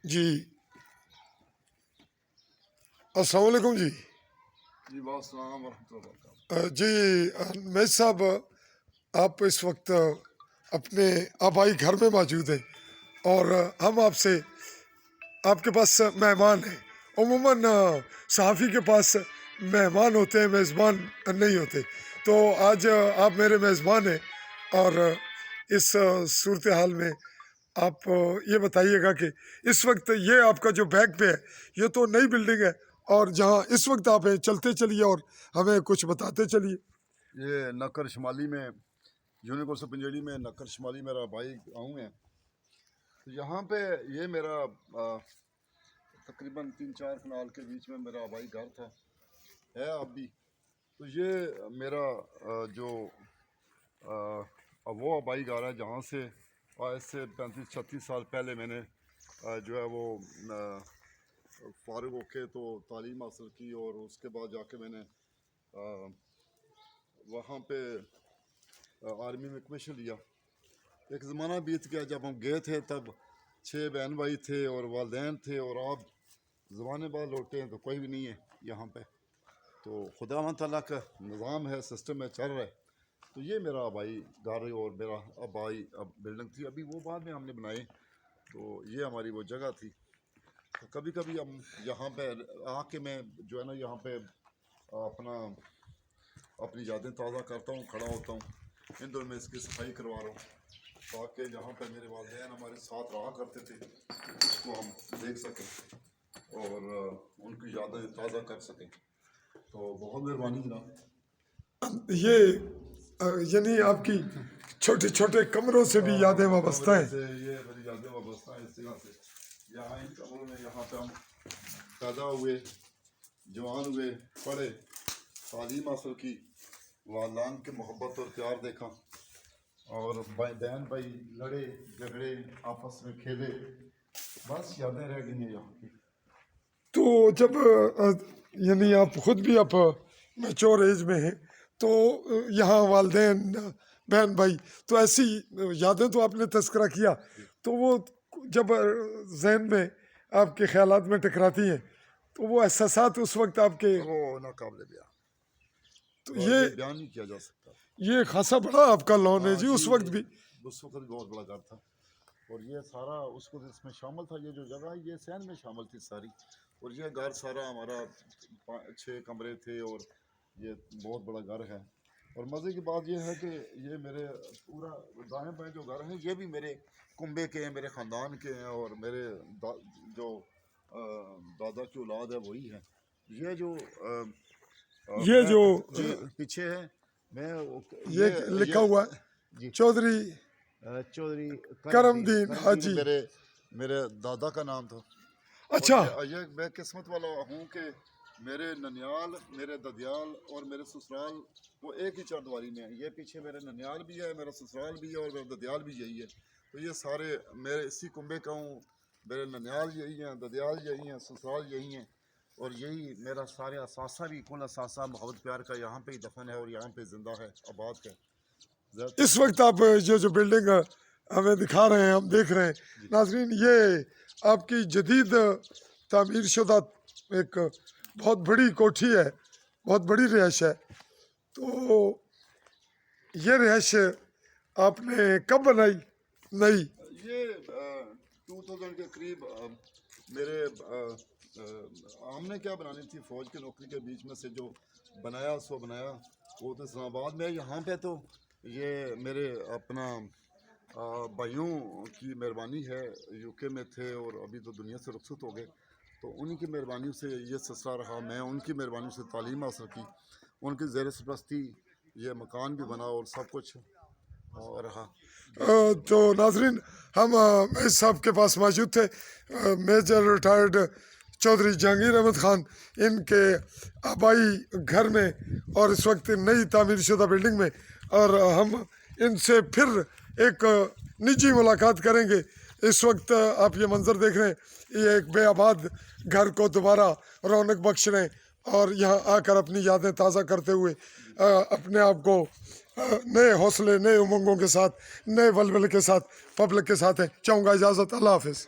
جی السلام علیکم جی۔ جی السلام ورحمۃ اللہ وبرکاتہ۔ جی میز صاحب، آپ اس وقت اپنے آبائی گھر میں موجود ہیں اور ہم آپ کے پاس مہمان ہیں۔ عموماً صحافی کے پاس مہمان ہوتے ہیں، میزبان نہیں ہوتے، تو آج آپ میرے میزبان ہیں اور اس صورتحال میں آپ یہ بتائیے گا کہ اس وقت یہ آپ کا جو بیک پہ ہے یہ تو نئی بلڈنگ ہے، اور جہاں اس وقت آپ ہیں چلتے چلیے اور ہمیں کچھ بتاتے چلیے۔ یہ نکر شمالی میں یونیورس پنجیری میں نکر شمالی میرا بھائی گاؤں ہے۔ تو یہاں پہ یہ میرا تقریباً 3-4 کنال کے بیچ میں میرا آبائی گھر تھا، ہے اب بھی۔ تو یہ میرا جو وہ آبائی گھر ہے جہاں سے آج سے 35-36 سال پہلے میں نے جو ہے وہ فارغ ہو کے تو تعلیم حاصل کی، اور اس کے بعد جا کے میں نے وہاں پہ آرمی میں کمیشن لیا۔ ایک زمانہ بیت گیا جب ہم گئے تھے، تب 6 بہن بھائی تھے اور والدین تھے، اور آپ زمانے بعد لوٹے ہیں تو کوئی بھی نہیں ہے یہاں پہ۔ تو خدا و تعالیٰ کا نظام ہے، سسٹم ہے، چل رہا ہے۔ تو یہ میرا آبائی گھر اور میرا آبائی بلڈنگ تھی، ابھی وہ بعد میں ہم نے بنائے۔ تو یہ ہماری وہ جگہ تھی۔ تو کبھی کبھی ہم یہاں پہ آ کے میں جو ہے نا یہاں پہ اپنی یادیں تازہ کرتا ہوں، کھڑا ہوتا ہوں، ان دنوں میں اس کی صفائی کروا رہا ہوں تاکہ جہاں پہ میرے والدین ہمارے ساتھ رہا کرتے تھے اس کو ہم دیکھ سکیں اور ان کی یادیں تازہ کر سکیں۔ تو بہت مہربانی جناب۔ یہ یعنی آپ کی چھوٹے چھوٹے کمروں سے بھی یادیں وابستہ ہیں۔ یہ میری یادیں وابستہ ہیں اس جگہ سے۔ یہاں ان کمروں میں یہاں پہ ہم پیدا ہوئے، جوان ہوئے، پڑھے، تعلیم حاصل کی، والدین کے محبت اور پیار دیکھا، اور بہن بھائی لڑے جھگڑے، آپس میں کھیلے، بس یادیں رہ گئی ہیں یہاں کی۔ تو جب یعنی آپ خود بھی آپ میچور ایج میں ہیں، تو یہاں والدین بہن بھائی، تو ایسی یادیں تو آپ نے تذکرہ کیا، تو وہ جب ذہن میں آپ کے خیالات میں ٹکراتی ہیں تو وہ احساسات اس وقت آپ کے، وہ ناقابل بیان، تو یہ یہ بیان نہیں کیا جا سکتا۔ یہ خاصا بڑا آپ کا لون ہے جی اس وقت بھی۔ اس وقت بھی بہت بڑا گھر تھا، اور یہ سارا اس کو اس میں شامل تھا۔ یہ جو جگہ ہے یہ سین میں شامل تھی ساری، اور یہ گھر سارا ہمارا 6 کمرے تھے، اور یہ بہت بڑا گھر ہے۔ اور مزے کی بات یہ ہے کہ یہ میرے پورا دائیں بائیں جو گھر ہیں یہ بھی میرے کنبے کے ہیں، میرے خاندان کے ہیں، اور میرے جو دادا کی اولاد ہے وہی ہے۔ یہ جو پیچھے ہے، میں یہ لکھا ہوا ہے چودھری کرم دین حاجی، میرے دادا کا نام تھا۔ اچھا، یہ میں قسمت والا ہوں کہ میرے ننیال، میرے ددیال اور میرے سسرال وہ ایک ہی چاردواری میں ہیں۔ یہ پیچھے میرے ننیال بھی ہے، میرا سسرال بھی ہے، اور میرا ددیال بھی یہی ہے۔ تو یہ سارے میرے اسی کنبے کا ہوں، میرے ننیال یہی ہیں، ددیال یہی ہیں، سسرال یہی ہیں، اور یہی میرا سارے اثاثہ بھی کل اثاثہ محبت پیار کا یہاں پہ ہی دفن ہے، اور یہاں پہ زندہ ہے، آباد ہے۔ اس وقت آپ یہ جو بلڈنگ ہمیں دکھا رہے ہیں، ہم دیکھ رہے ہیں ناظرین، یہ آپ کی جدید تعمیر شدہ ایک بہت بڑی کوٹھی ہے، بہت بڑی رہائش ہے۔ تو یہ رہائش آپ نے کب بنائی نئی؟ یہ 2000 کے قریب میرے ہم نے کیا بنانی تھی، فوج کی نوکری کے بیچ میں سے جو بنایا سو بنایا، وہ تو اسلام آباد میں یہاں پہ۔ تو یہ میرے اپنا بھائیوں کی مہربانی ہے، یو کے میں تھے اور ابھی تو دنیا سے رخصت ہو گئے، تو انہی کی مہربانی سے یہ سلسلہ رہا۔ میں ان کی مہربانی سے تعلیم حاصل کی، ان کی زیر سرپرستی یہ مکان بھی بنا اور سب کچھ رہا۔ تو ناظرین، ہم میز صاحب کے پاس موجود تھے، میجر ریٹائرڈ چودھری جہانگیر احمد خان، ان کے آبائی گھر میں اور اس وقت نئی تعمیر شدہ بلڈنگ میں، اور ہم ان سے پھر ایک نجی ملاقات کریں گے۔ اس وقت آپ یہ منظر دیکھ رہے ہیں، یہ ایک بے آباد گھر کو دوبارہ رونق بخش رہے ہیں، اور یہاں آ کر اپنی یادیں تازہ کرتے ہوئے اپنے آپ کو نئے حوصلے، نئے امنگوں کے ساتھ، نئے ولولے کے ساتھ پبلک کے ساتھ ہیں۔ چاہوں گا اجازت، اللہ حافظ۔